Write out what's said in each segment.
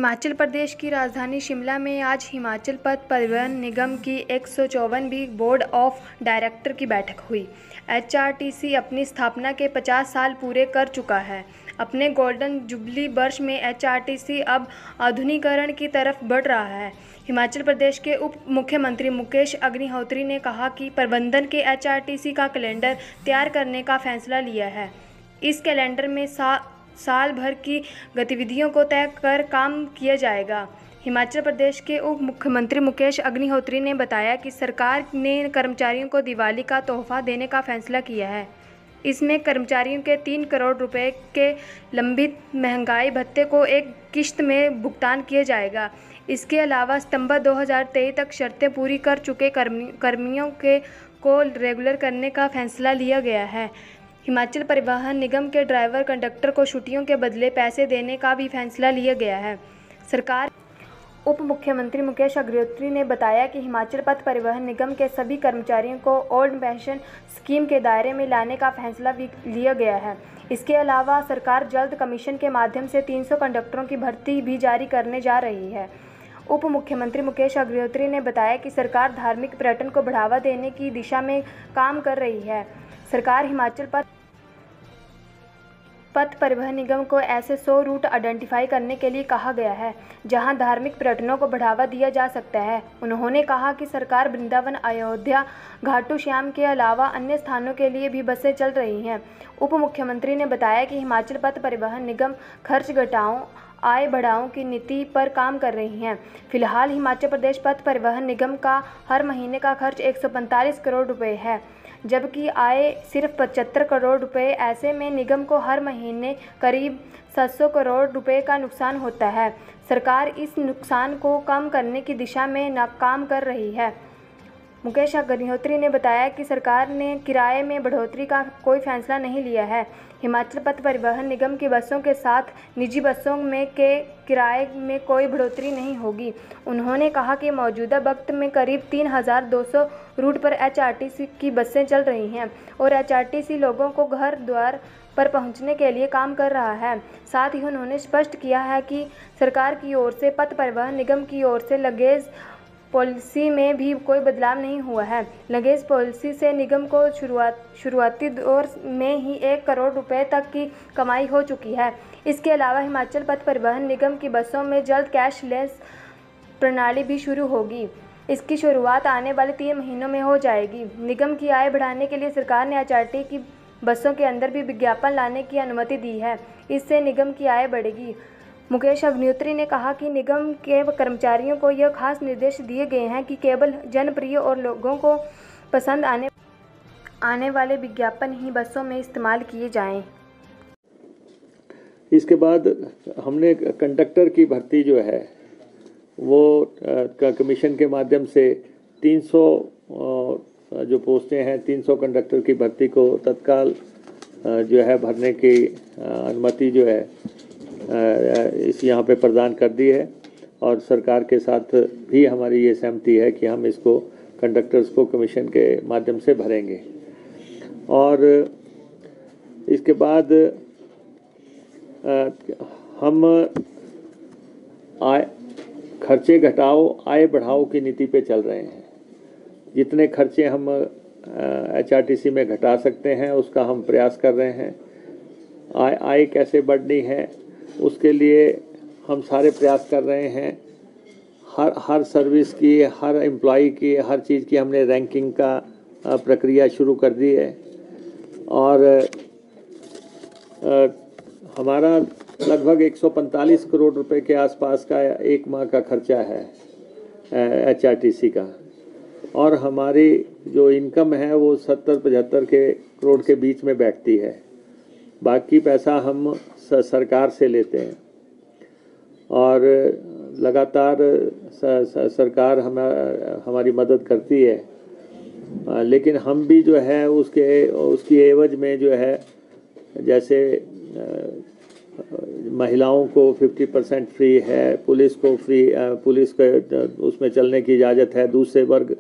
हिमाचल प्रदेश की राजधानी शिमला में आज हिमाचल पथ परिवहन निगम की 154वीं बोर्ड ऑफ डायरेक्टर की बैठक हुई। एचआरटीसी अपनी स्थापना के 50 साल पूरे कर चुका है। अपने गोल्डन जुबली वर्ष में एचआरटीसी अब आधुनिकीकरण की तरफ बढ़ रहा है। हिमाचल प्रदेश के उप मुख्यमंत्री मुकेश अग्निहोत्री ने कहा कि प्रबंधन के एचआरटीसी का कैलेंडर तैयार करने का फैसला लिया है। इस कैलेंडर में साल भर की गतिविधियों को तय कर काम किया जाएगा। हिमाचल प्रदेश के उप मुख्यमंत्री मुकेश अग्निहोत्री ने बताया कि सरकार ने कर्मचारियों को दिवाली का तोहफा देने का फैसला किया है। इसमें कर्मचारियों के 3 करोड़ रुपए के लंबित महंगाई भत्ते को एक किश्त में भुगतान किया जाएगा। इसके अलावा सितंबर 2023 तक शर्तें पूरी कर चुके कर्मियों को रेगुलर करने का फैसला लिया गया है। हिमाचल परिवहन निगम के ड्राइवर कंडक्टर को छुट्टियों के बदले पैसे देने का भी फैसला लिया गया है। सरकार उप मुख्यमंत्री मुकेश अग्निहोत्री ने बताया कि हिमाचल पथ परिवहन निगम के सभी कर्मचारियों को ओल्ड पेंशन स्कीम के दायरे में लाने का फैसला भी लिया गया है। इसके अलावा सरकार जल्द कमीशन के माध्यम से 300 कंडक्टरों की भर्ती भी जारी करने जा रही है। उप मुख्यमंत्री मुकेश अग्निहोत्री ने बताया कि सरकार धार्मिक पर्यटन को बढ़ावा देने की दिशा में काम कर रही है। सरकार हिमाचल पथ परिवहन निगम को ऐसे 100 रूट आइडेंटिफाई करने के लिए कहा गया है जहां धार्मिक पर्यटनों को बढ़ावा दिया जा सकता है। उन्होंने कहा कि सरकार वृंदावन, अयोध्या, घाटू श्याम के अलावा अन्य स्थानों के लिए भी बसें चल रही हैं। उप मुख्यमंत्री ने बताया कि हिमाचल पथ परिवहन निगम खर्च घटाओ, आय बढ़ाओ की नीति पर काम कर रही हैं। फिलहाल हिमाचल प्रदेश पथ परिवहन निगम का हर महीने का खर्च 145 करोड़ रुपए है, जबकि आय सिर्फ 75 करोड़ रुपए। ऐसे में निगम को हर महीने करीब 700 करोड़ रुपए का नुकसान होता है। सरकार इस नुकसान को कम करने की दिशा में काम कर रही है। मुकेश अग्निहोत्री ने बताया कि सरकार ने किराए में बढ़ोतरी का कोई फैसला नहीं लिया है। हिमाचल पथ परिवहन निगम की बसों के साथ निजी बसों में के किराए में कोई बढ़ोतरी नहीं होगी। उन्होंने कहा कि मौजूदा वक्त में करीब 3200 रूट पर एचआरटीसी की बसें चल रही हैं और एचआरटीसी लोगों को घर द्वार पर पहुंचने के लिए काम कर रहा है। साथ ही उन्होंने स्पष्ट किया है कि सरकार की ओर से पथ परिवहन निगम की ओर से लगेज पॉलिसी में भी कोई बदलाव नहीं हुआ है। लगेज पॉलिसी से निगम को शुरुआती दौर में ही 1 करोड़ रुपए तक की कमाई हो चुकी है। इसके अलावा हिमाचल पथ परिवहन निगम की बसों में जल्द कैशलेस प्रणाली भी शुरू होगी। इसकी शुरुआत आने वाले 3 महीनों में हो जाएगी। निगम की आय बढ़ाने के लिए सरकार ने एचआरटी की बसों के अंदर भी विज्ञापन लाने की अनुमति दी है। इससे निगम की आय बढ़ेगी। मुकेश अग्निहोत्री ने कहा कि निगम के कर्मचारियों को यह खास निर्देश दिए गए हैं कि केवल जनप्रिय और लोगों को पसंद आने वाले विज्ञापन ही बसों में इस्तेमाल किए जाएं। इसके बाद हमने कंडक्टर की भर्ती जो है वो कमीशन के माध्यम से 300 जो पोस्टें हैं 300 कंडक्टर की भर्ती को तत्काल जो है भरने की अनुमति जो है इस यहाँ पे प्रदान कर दी है और सरकार के साथ भी हमारी ये सहमति है कि हम इसको कंडक्टर्स को कमीशन के माध्यम से भरेंगे। और इसके बाद हम खर्चे घटाओ आय बढ़ाओ की नीति पे चल रहे हैं। जितने खर्चे हम एचआरटीसी में घटा सकते हैं उसका हम प्रयास कर रहे हैं। आय कैसे बढ़नी है उसके लिए हम सारे प्रयास कर रहे हैं। हर सर्विस की, हर एम्प्लॉई की, हर चीज़ की हमने रैंकिंग का प्रक्रिया शुरू कर दी है और हमारा लगभग 145 करोड़ रुपए के आसपास का 1 माह का खर्चा है एचआरटीसी का और हमारी जो इनकम है वो 70-75 करोड़ के बीच में बैठती है। बाकी पैसा हम सरकार से लेते हैं और लगातार सरकार हमारी मदद करती है, लेकिन हम भी जो है उसकी एवज में जो है जैसे महिलाओं को 50% फ्री है, पुलिस को फ्री, पुलिस को उसमें चलने की इजाज़त है। दूसरे वर्ग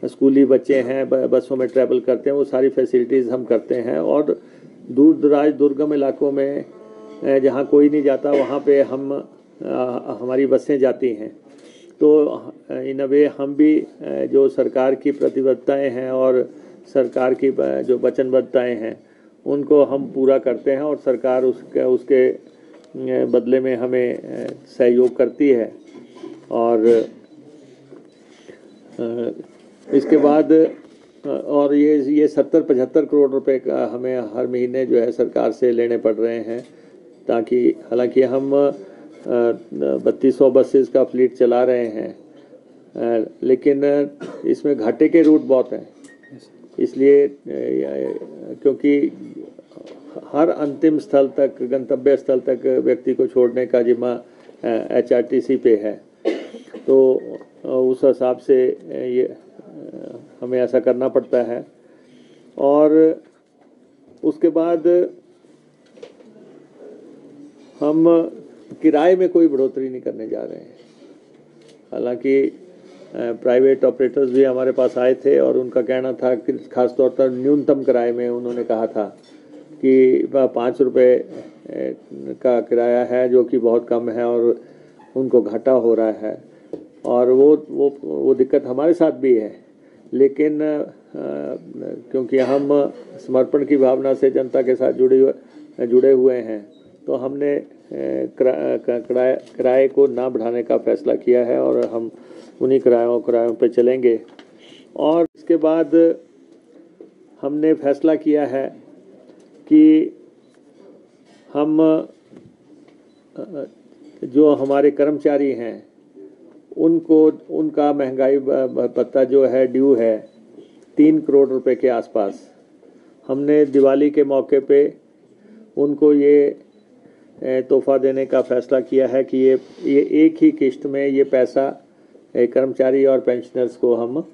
स्कूली बच्चे हैं बसों में ट्रैवल करते हैं, वो सारी फैसिलिटीज़ हम करते हैं। और दूर दराज दुर्गम इलाकों में जहाँ कोई नहीं जाता वहाँ पे हम हमारी बसें जाती हैं। तो इन अ वे हम भी जो सरकार की प्रतिबद्धताएं हैं और सरकार की जो वचनबद्धताएं हैं उनको हम पूरा करते हैं और सरकार उसके बदले में हमें सहयोग करती है। और इसके बाद और ये 70-75 करोड़ रुपए का हमें हर महीने जो है सरकार से लेने पड़ रहे हैं, ताकि हालांकि हम 3200 बसेस का फ्लीट चला रहे हैं, लेकिन इसमें घाटे के रूट बहुत हैं। इसलिए क्योंकि हर अंतिम स्थल तक, गंतव्य स्थल तक व्यक्ति को छोड़ने का जिम्मा HRTC पे है, तो उस हिसाब से ये हमें ऐसा करना पड़ता है। और उसके बाद हम किराए में कोई बढ़ोतरी नहीं करने जा रहे हैं। हालांकि प्राइवेट ऑपरेटर्स भी हमारे पास आए थे और उनका कहना था कि खासतौर पर न्यूनतम किराए में उन्होंने कहा था कि 5 रुपये का किराया है, जो कि बहुत कम है और उनको घाटा हो रहा है। और वो दिक्कत हमारे साथ भी है, लेकिन क्योंकि हम समर्पण की भावना से जनता के साथ जुड़े हुए हैं, तो हमने किराए को ना बढ़ाने का फैसला किया है और हम उन्हीं किरायों पे चलेंगे। और इसके बाद हमने फैसला किया है कि हम जो हमारे कर्मचारी हैं उनका महंगाई भत्ता जो है ड्यू है 3 करोड़ रुपए के आसपास। हमने दिवाली के मौके पे उनको ये तोहफा देने का फैसला किया है कि ये एक ही किश्त में ये पैसा कर्मचारी और पेंशनर्स को हम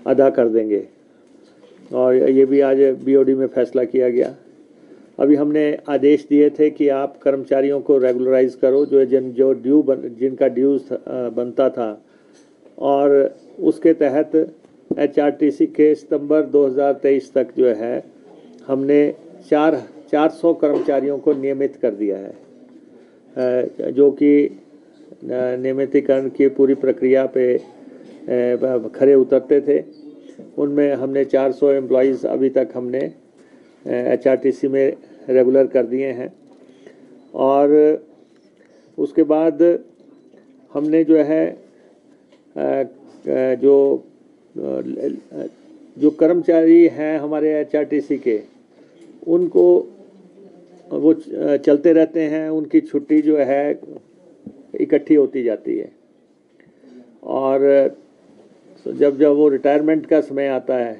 अदा कर देंगे। और ये भी आज BOD में फैसला किया गया। अभी हमने आदेश दिए थे कि आप कर्मचारियों को रेगुलराइज करो जिनका ड्यूज बनता था, और उसके तहत HRTC के सितंबर 2023 तक जो है हमने 400 कर्मचारियों को नियमित कर दिया है, जो कि नियमितीकरण की पूरी प्रक्रिया पे खरे उतरते थे। उनमें हमने 400 एम्प्लॉइज़ अभी तक हमने HRTC में रेगुलर कर दिए हैं। और उसके बाद हमने जो है जो कर्मचारी हैं हमारे HRTC के, उनको वो चलते रहते हैं, उनकी छुट्टी जो है इकट्ठी होती जाती है, और जब वो रिटायरमेंट का समय आता है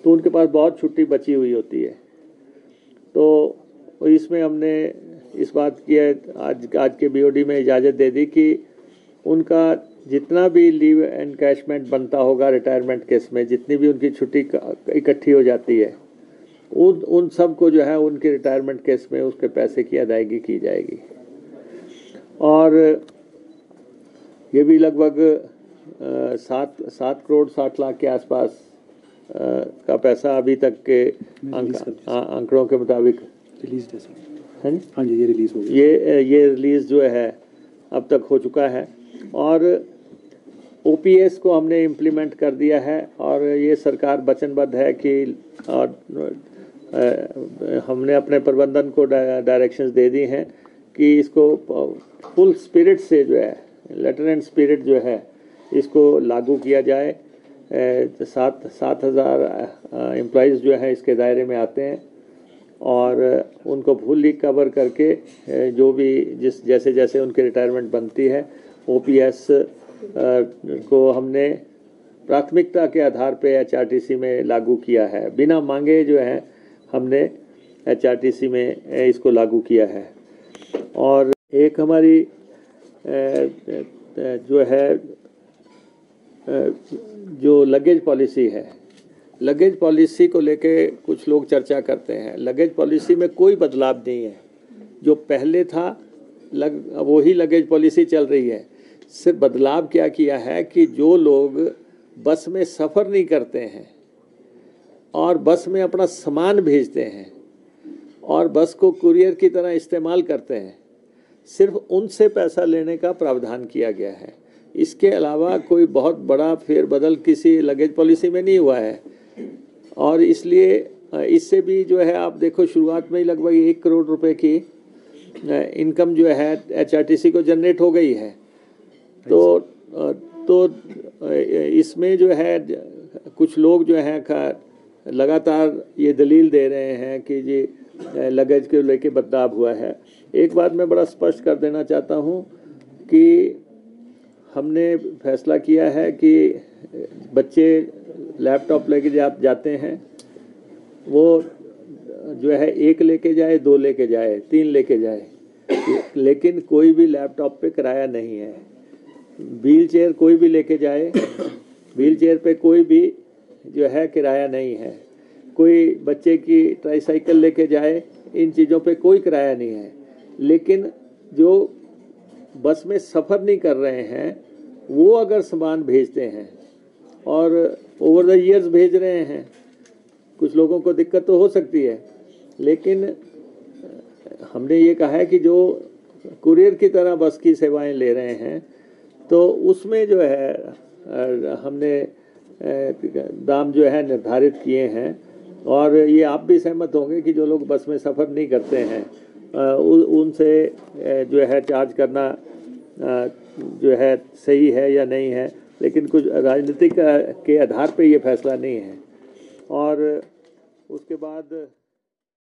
तो उनके पास बहुत छुट्टी बची हुई होती है। तो इसमें हमने इस बात की आज के BOD में इजाज़त दे दी कि उनका जितना भी लीव एनकैशमेंट बनता होगा रिटायरमेंट केस में, जितनी भी उनकी छुट्टी इकट्ठी हो जाती है, उन सब को जो है उनके रिटायरमेंट केस में उसके पैसे की अदायगी की जाएगी। और ये भी लगभग 7 करोड़ 60 लाख के आसपास का पैसा अभी तक के आंकड़ों के मुताबिक रिलीज है। हाँ जी, ये रिलीज हो गया। ये रिलीज जो है अब तक हो चुका है, और OPS को हमने इम्प्लीमेंट कर दिया है। और ये सरकार वचनबद्ध है कि हमने अपने प्रबंधन को डायरेक्शंस दे दी हैं कि इसको फुल स्पिरिट से जो है, लेटर एंड स्पिरिट जो है, इसको लागू किया जाए। 7,000 एम्प्लॉइज़ जो है इसके दायरे में आते हैं, और उनको फुल्ली कवर करके जो भी जैसे जैसे उनकी रिटायरमेंट बनती है, OPS को हमने प्राथमिकता के आधार पे HRTC में लागू किया है। बिना मांगे जो है हमने HRTC में इसको लागू किया है। और एक हमारी जो है जो लगेज पॉलिसी है, लगेज पॉलिसी को लेके कुछ लोग चर्चा करते हैं। लगेज पॉलिसी में कोई बदलाव नहीं है, जो पहले था वही लगेज पॉलिसी चल रही है। सिर्फ बदलाव क्या किया है कि जो लोग बस में सफ़र नहीं करते हैं और बस में अपना सामान भेजते हैं और बस को कुरियर की तरह इस्तेमाल करते हैं, सिर्फ उनसे पैसा लेने का प्रावधान किया गया है। इसके अलावा कोई बहुत बड़ा फेरबदल किसी लगेज पॉलिसी में नहीं हुआ है। और इसलिए इससे भी जो है आप देखो शुरुआत में ही लगभग 1 करोड़ रुपए की इनकम जो है HRTC को जनरेट हो गई है। तो इसमें जो है कुछ लोग जो हैं लगातार ये दलील दे रहे हैं कि जी लगेज को लेके बदलाव हुआ है। एक बात मैं बड़ा स्पष्ट कर देना चाहता हूँ कि हमने फैसला किया है कि बच्चे लैपटॉप लेके जाते हैं, वो जो है 1 लेके जाए, 2 लेके जाए, 3 लेके जाए, लेकिन कोई भी लैपटॉप पे किराया नहीं है। व्हील चेयर कोई भी लेके जाए, व्हील चेयर पे कोई भी जो है किराया नहीं है। कोई बच्चे की ट्राईसाइकिल लेके जाए, इन चीज़ों पे कोई किराया नहीं है। लेकिन जो बस में सफ़र नहीं कर रहे हैं वो अगर सामान भेजते हैं और ओवर द ईयर्स भेज रहे हैं, कुछ लोगों को दिक्कत तो हो सकती है, लेकिन हमने ये कहा है कि जो कुरियर की तरह बस की सेवाएं ले रहे हैं तो उसमें जो है हमने दाम जो है निर्धारित किए हैं। और ये आप भी सहमत होंगे कि जो लोग बस में सफ़र नहीं करते हैं उनसे जो है चार्ज करना जो है सही है या नहीं है, लेकिन कुछ राजनीतिक के आधार पे ये फैसला नहीं है। और उसके बाद